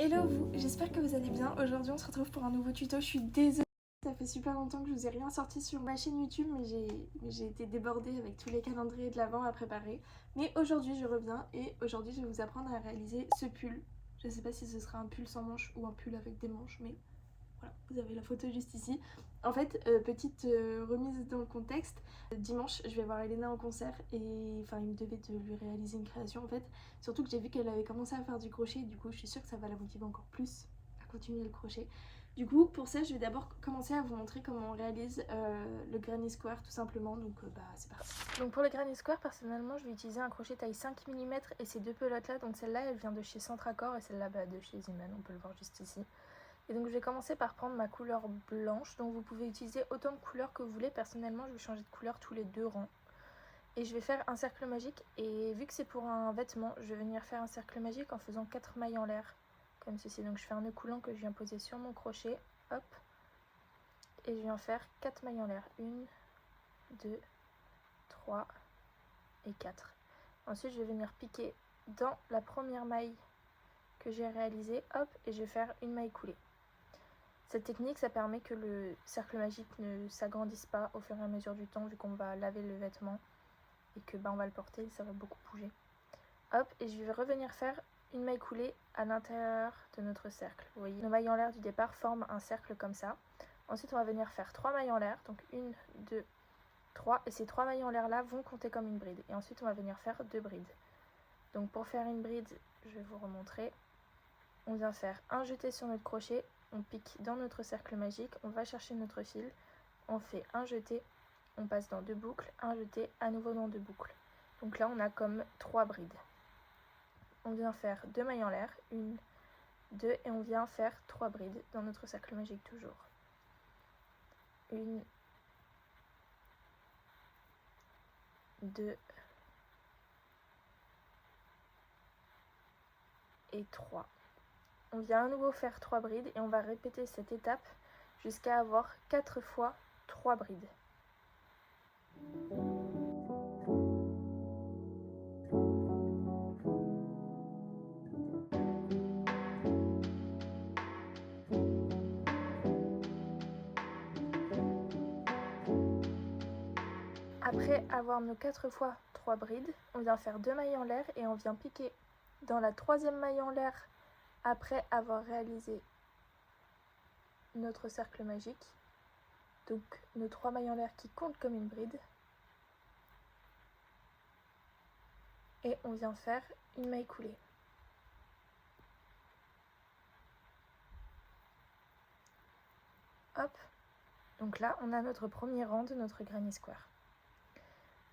Hello vous, j'espère que vous allez bien. Aujourd'hui on se retrouve pour un nouveau tuto. Je suis désolée, ça fait super longtemps que je vous ai rien sorti sur ma chaîne YouTube, mais j'ai été débordée avec tous les calendriers de l'Avent à préparer. Mais aujourd'hui je reviens et aujourd'hui je vais vous apprendre à réaliser ce pull. Je sais pas si ce sera un pull sans manches ou un pull avec des manches, mais voilà, vous avez la photo juste ici. En fait, petite remise dans le contexte, dimanche je vais voir Elena en concert et enfin il me devait de lui réaliser une création en fait. Surtout que j'ai vu qu'elle avait commencé à faire du crochet, du coup je suis sûre que ça va la motiver encore plus à continuer le crochet. Du coup pour ça je vais d'abord commencer à vous montrer comment on réalise le granny square tout simplement, donc c'est parti. Donc pour le granny square personnellement je vais utiliser un crochet taille 5 mm et ces deux pelotes là, donc celle-là elle vient de chez Centracor et celle-là de chez Ziman, on peut le voir juste ici. Et donc je vais commencer par prendre ma couleur blanche, donc vous pouvez utiliser autant de couleurs que vous voulez. Personnellement je vais changer de couleur tous les 2 rangs. Et je vais faire un cercle magique, et vu que c'est pour un vêtement, je vais venir faire un cercle magique en faisant 4 mailles en l'air, comme ceci. Donc je fais un nœud coulant que je viens poser sur mon crochet, hop, et je viens faire 4 mailles en l'air, 1, 2, 3 et 4. Ensuite je vais venir piquer dans la première maille que j'ai réalisée, hop, et je vais faire une maille coulée. Cette technique, ça permet que le cercle magique ne s'agrandisse pas au fur et à mesure du temps, vu qu'on va laver le vêtement et que on va le porter, ça va beaucoup bouger. Hop, et je vais revenir faire une maille coulée à l'intérieur de notre cercle. Vous voyez, nos mailles en l'air du départ forment un cercle comme ça. Ensuite, on va venir faire 3 mailles en l'air, donc 1, 2, 3, et ces 3 mailles en l'air là vont compter comme une bride. Et ensuite, on va venir faire 2 brides. Donc pour faire une bride, je vais vous remontrer. On vient faire un jeté sur notre crochet, on pique dans notre cercle magique, on va chercher notre fil, on fait un jeté, on passe dans 2 boucles, un jeté, à nouveau dans 2 boucles. Donc là on a comme 3 brides. On vient faire 2 mailles en l'air, 1, 2, et on vient faire 3 brides dans notre cercle magique toujours. 1, 2 et 3. On vient à nouveau faire 3 brides et on va répéter cette étape jusqu'à avoir 4 fois 3 brides. Après avoir nos 4 fois 3 brides, on vient faire 2 mailles en l'air et on vient piquer dans la 3e maille en l'air après avoir réalisé notre cercle magique. Donc nos 3 mailles en l'air qui comptent comme une bride. Et on vient faire une maille coulée. Hop, donc là on a notre premier rang de notre granny square.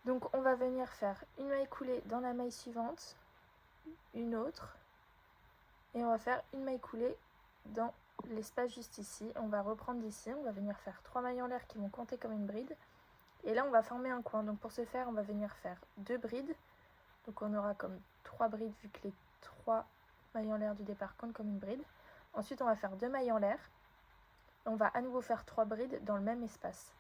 Donc on va venir faire une maille coulée dans la maille suivante, une autre, et on va faire une maille coulée dans l'espace juste ici. On va reprendre d'ici, on va venir faire 3 mailles en l'air qui vont compter comme une bride, et là on va former un coin. Donc pour ce faire on va venir faire 2 brides, donc on aura comme 3 brides vu que les 3 mailles en l'air du départ comptent comme une bride. Ensuite on va faire 2 mailles en l'air, et on va à nouveau faire 3 brides dans le même espace.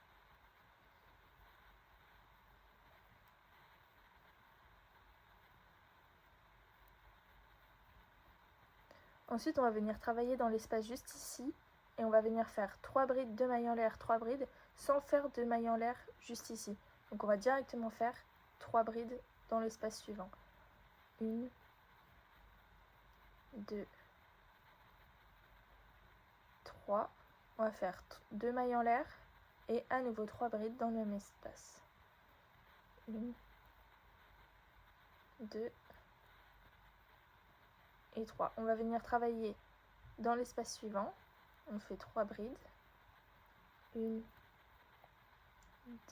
Ensuite, on va venir travailler dans l'espace juste ici et on va venir faire 3 brides, 2 mailles en l'air, 3 brides sans faire de mailles en l'air juste ici. Donc on va directement faire 3 brides dans l'espace suivant. 1, 2, 3. On va faire 2 mailles en l'air et à nouveau 3 brides dans le même espace. 1, 2 et 3. On va venir travailler dans l'espace suivant. On fait 3 brides. 1,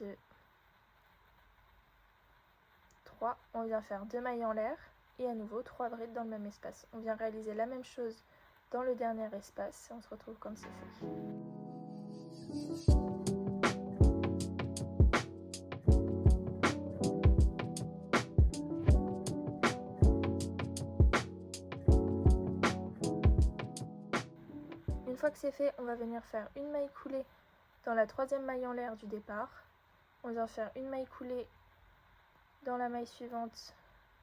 2, 3. On vient faire 2 mailles en l'air et à nouveau 3 brides dans le même espace. On vient réaliser la même chose dans le dernier espace et on se retrouve quand c'est fait. Une fois que c'est fait, on va venir faire une maille coulée dans la 3e maille en l'air du départ. On vient faire une maille coulée dans la maille suivante,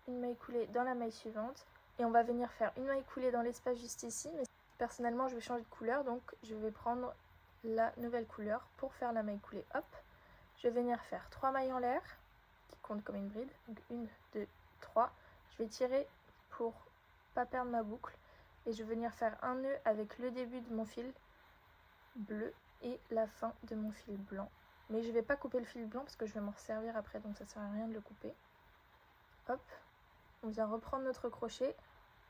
une maille coulée dans la maille suivante, Et on va venir faire une maille coulée dans l'espace juste ici, mais personnellement je vais changer de couleur, donc je vais prendre la nouvelle couleur pour faire la maille coulée. Hop, je vais venir faire 3 mailles en l'air qui comptent comme une bride, donc 1, 2, 3. Je vais tirer pour pas perdre ma boucle et je vais venir faire un nœud avec le début de mon fil bleu et la fin de mon fil blanc. Mais je vais pas couper le fil blanc parce que je vais m'en servir après, donc ça sert à rien de le couper. Hop, on vient reprendre notre crochet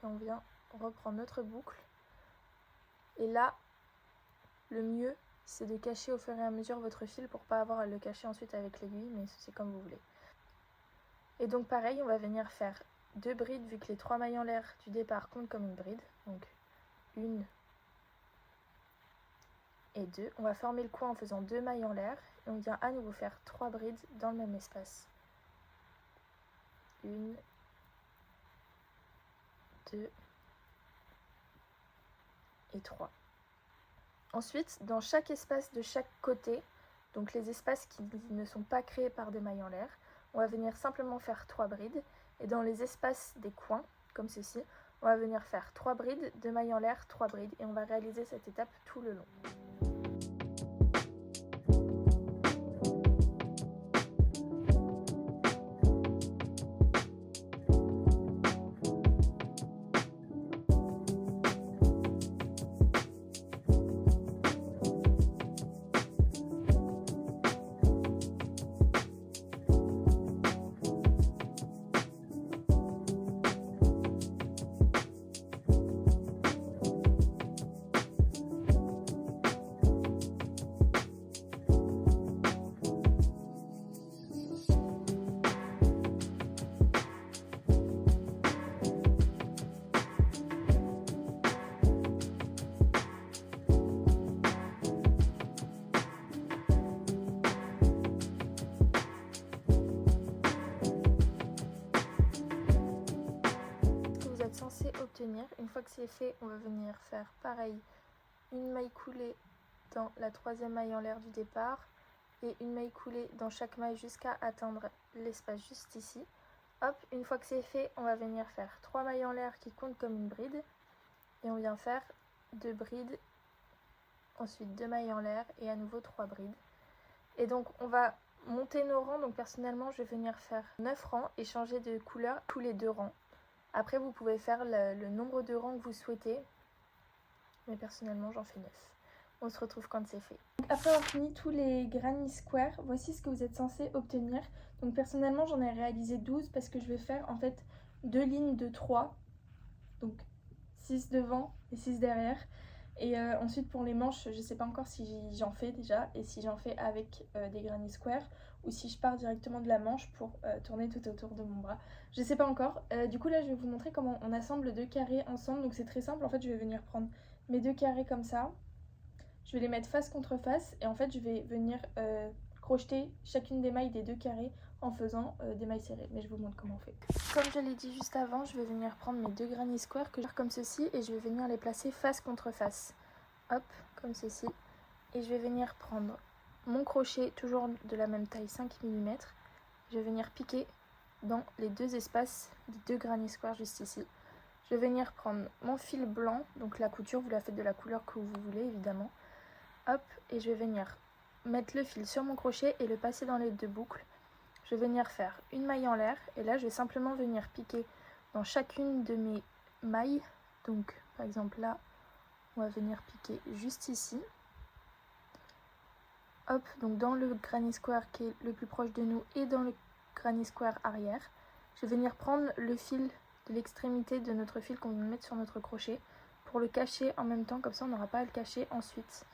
et on vient reprendre notre boucle. Et là, le mieux, c'est de cacher au fur et à mesure votre fil pour pas avoir à le cacher ensuite avec l'aiguille, mais c'est comme vous voulez. Et donc pareil, on va venir faire 2 brides vu que les 3 mailles en l'air du départ comptent comme une bride. Donc 1 et 2. On va former le coin en faisant 2 mailles en l'air et on vient à nouveau faire 3 brides dans le même espace. 1, 2 et 3. Ensuite, dans chaque espace de chaque côté, donc les espaces qui ne sont pas créés par des mailles en l'air, on va venir simplement faire 3 brides. Et dans les espaces des coins, comme ceci, on va venir faire 3 brides, 2 mailles en l'air, 3 brides. Et on va réaliser cette étape tout le long. Censé obtenir. Une fois que c'est fait, on va venir faire pareil, une maille coulée dans la 3e maille en l'air du départ et une maille coulée dans chaque maille jusqu'à atteindre l'espace juste ici. Hop, une fois que c'est fait, on va venir faire 3 mailles en l'air qui comptent comme une bride et on vient faire 2 brides, ensuite 2 mailles en l'air et à nouveau 3 brides. Et donc on va monter nos rangs. Donc personnellement je vais venir faire 9 rangs et changer de couleur tous les 2 rangs. Après, vous pouvez faire le nombre de rangs que vous souhaitez, mais personnellement, j'en fais 9. On se retrouve quand c'est fait. Après avoir fini tous les granny squares, voici ce que vous êtes censé obtenir. Donc personnellement, j'en ai réalisé 12 parce que je vais faire en fait 2 lignes de 3. Donc 6 devant et 6 derrière. Et ensuite pour les manches, je ne sais pas encore si j'en fais déjà et si j'en fais avec des granny squares ou si je pars directement de la manche pour tourner tout autour de mon bras. Je ne sais pas encore. Du coup là je vais vous montrer comment on assemble 2 carrés ensemble. Donc c'est très simple, en fait je vais venir prendre mes 2 carrés comme ça. Je vais les mettre face contre face et en fait je vais venir crocheter chacune des mailles des 2 carrés en faisant des mailles serrées. Mais je vous montre comment on fait. Comme je l'ai dit juste avant, je vais venir prendre mes 2 granny squares que je vais faire comme ceci et je vais venir les placer face contre face. Hop, comme ceci. Et je vais venir prendre mon crochet, toujours de la même taille, 5 mm. Je vais venir piquer dans les 2 espaces des 2 granny squares juste ici. Je vais venir prendre mon fil blanc, donc la couture, vous la faites de la couleur que vous voulez évidemment. Hop, et je vais venir mettre le fil sur mon crochet et le passer dans les 2 boucles. Je vais venir faire une maille en l'air et là je vais simplement venir piquer dans chacune de mes mailles. Donc par exemple là, on va venir piquer juste ici. Hop, donc dans le granny square qui est le plus proche de nous et dans le granny square arrière. Je vais venir prendre le fil de l'extrémité de notre fil qu'on vient de mettre sur notre crochet pour le cacher en même temps, comme ça on n'aura pas à le cacher ensuite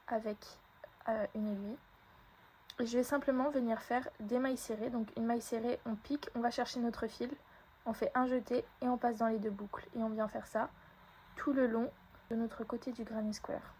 avec une aiguille. Et je vais simplement venir faire des mailles serrées. Donc une maille serrée, on pique, on va chercher notre fil, on fait un jeté et on passe dans les 2 boucles. Et on vient faire ça tout le long de notre côté du granny square.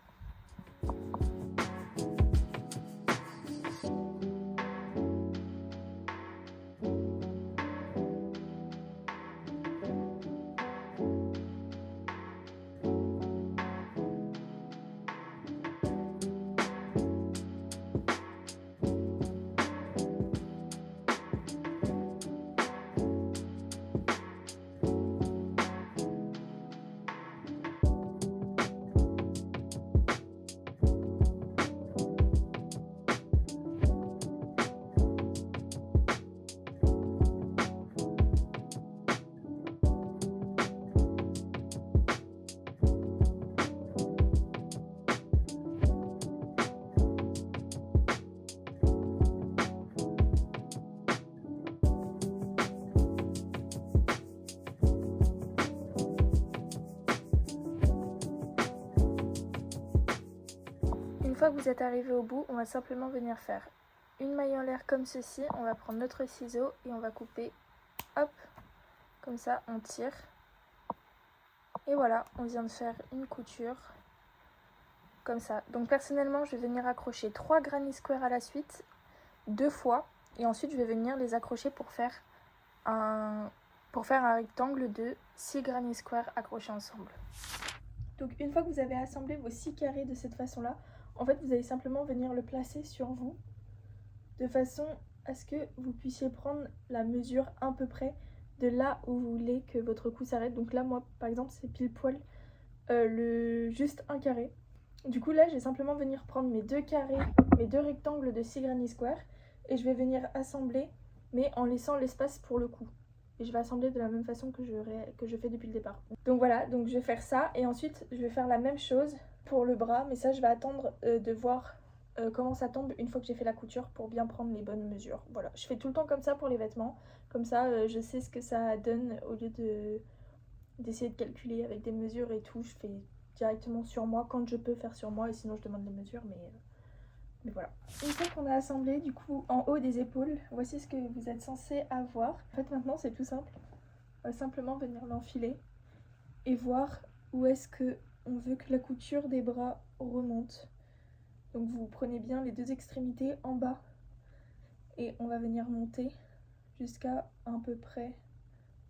fois que vous êtes arrivé au bout, on va simplement venir faire une maille en l'air comme ceci. On va prendre notre ciseau et on va couper, hop, comme ça on tire. Et voilà, on vient de faire une couture comme ça. Donc personnellement, je vais venir accrocher 3 granny square à la suite, 2 fois. Et ensuite, je vais venir les accrocher pour faire un rectangle de 6 granny square accrochés ensemble. Donc une fois que vous avez assemblé vos 6 carrés de cette façon-là, en fait, vous allez simplement venir le placer sur vous de façon à ce que vous puissiez prendre la mesure à peu près de là où vous voulez que votre cou s'arrête. Donc là, moi, par exemple, c'est pile poil juste un carré. Du coup, là, je vais simplement venir prendre mes 2 carrés, mes 2 rectangles de 6 granny square et je vais venir assembler, mais en laissant l'espace pour le cou. Et je vais assembler de la même façon que je fais depuis le départ. Donc voilà, donc je vais faire ça et ensuite je vais faire la même chose pour le bras, mais ça je vais attendre de voir comment ça tombe une fois que j'ai fait la couture pour bien prendre les bonnes mesures. Voilà, je fais tout le temps comme ça pour les vêtements, comme ça je sais ce que ça donne au lieu d'essayer de calculer avec des mesures et tout. Je fais directement sur moi quand je peux faire sur moi et sinon je demande les mesures, mais voilà. Une fois qu'on a assemblé du coup en haut des épaules, voici ce que vous êtes censé avoir. En fait maintenant c'est tout simple, on va simplement venir l'enfiler et voir où est-ce que on veut que la couture des bras remonte. Donc vous prenez bien les 2 extrémités en bas et on va venir monter jusqu'à à peu près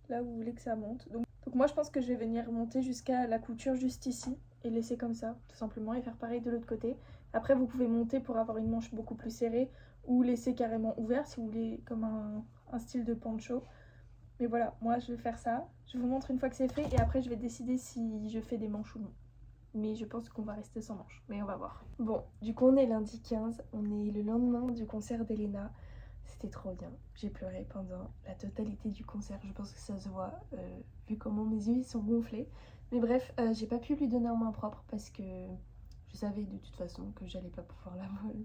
là où vous voulez que ça monte. Donc moi je pense que je vais venir monter jusqu'à la couture juste ici et laisser comme ça tout simplement et faire pareil de l'autre côté. Après vous pouvez monter pour avoir une manche beaucoup plus serrée ou laisser carrément ouvert si vous voulez comme un style de poncho. Mais voilà, moi je vais faire ça. Je vous montre une fois que c'est fait et après je vais décider si je fais des manches ou non. Mais je pense qu'on va rester sans manches, mais on va voir. Bon, du coup on est lundi 15, on est le lendemain du concert d'Elena. C'était trop bien, j'ai pleuré pendant la totalité du concert, je pense que ça se voit vu comment mes yeux ils sont gonflés. Mais bref, j'ai pas pu lui donner en main propre parce que je savais de toute façon que j'allais pas pouvoir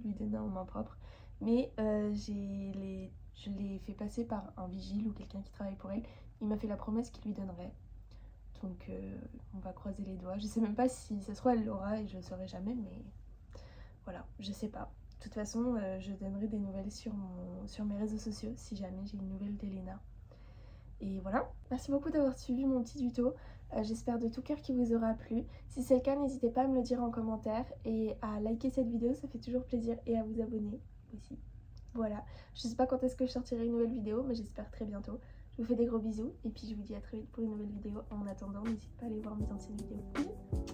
lui donner en main propre. Mais je l'ai fait passer par un vigile ou quelqu'un qui travaille pour elle. Il m'a fait la promesse qu'il lui donnerait. Donc on va croiser les doigts. Je sais même pas si ça se trouve elle l'aura et je le saurai jamais, mais voilà, je sais pas. De toute façon, je donnerai des nouvelles sur mes réseaux sociaux si jamais j'ai une nouvelle d'Elena. Et voilà, merci beaucoup d'avoir suivi mon petit tuto. J'espère de tout cœur qu'il vous aura plu. Si c'est le cas, n'hésitez pas à me le dire en commentaire et à liker cette vidéo, ça fait toujours plaisir, et à vous abonner aussi. Voilà, je sais pas quand est-ce que je sortirai une nouvelle vidéo, mais j'espère très bientôt. Je vous fais des gros bisous et puis je vous dis à très vite pour une nouvelle vidéo. En attendant, n'hésitez pas à aller voir mes anciennes vidéos. Bisous.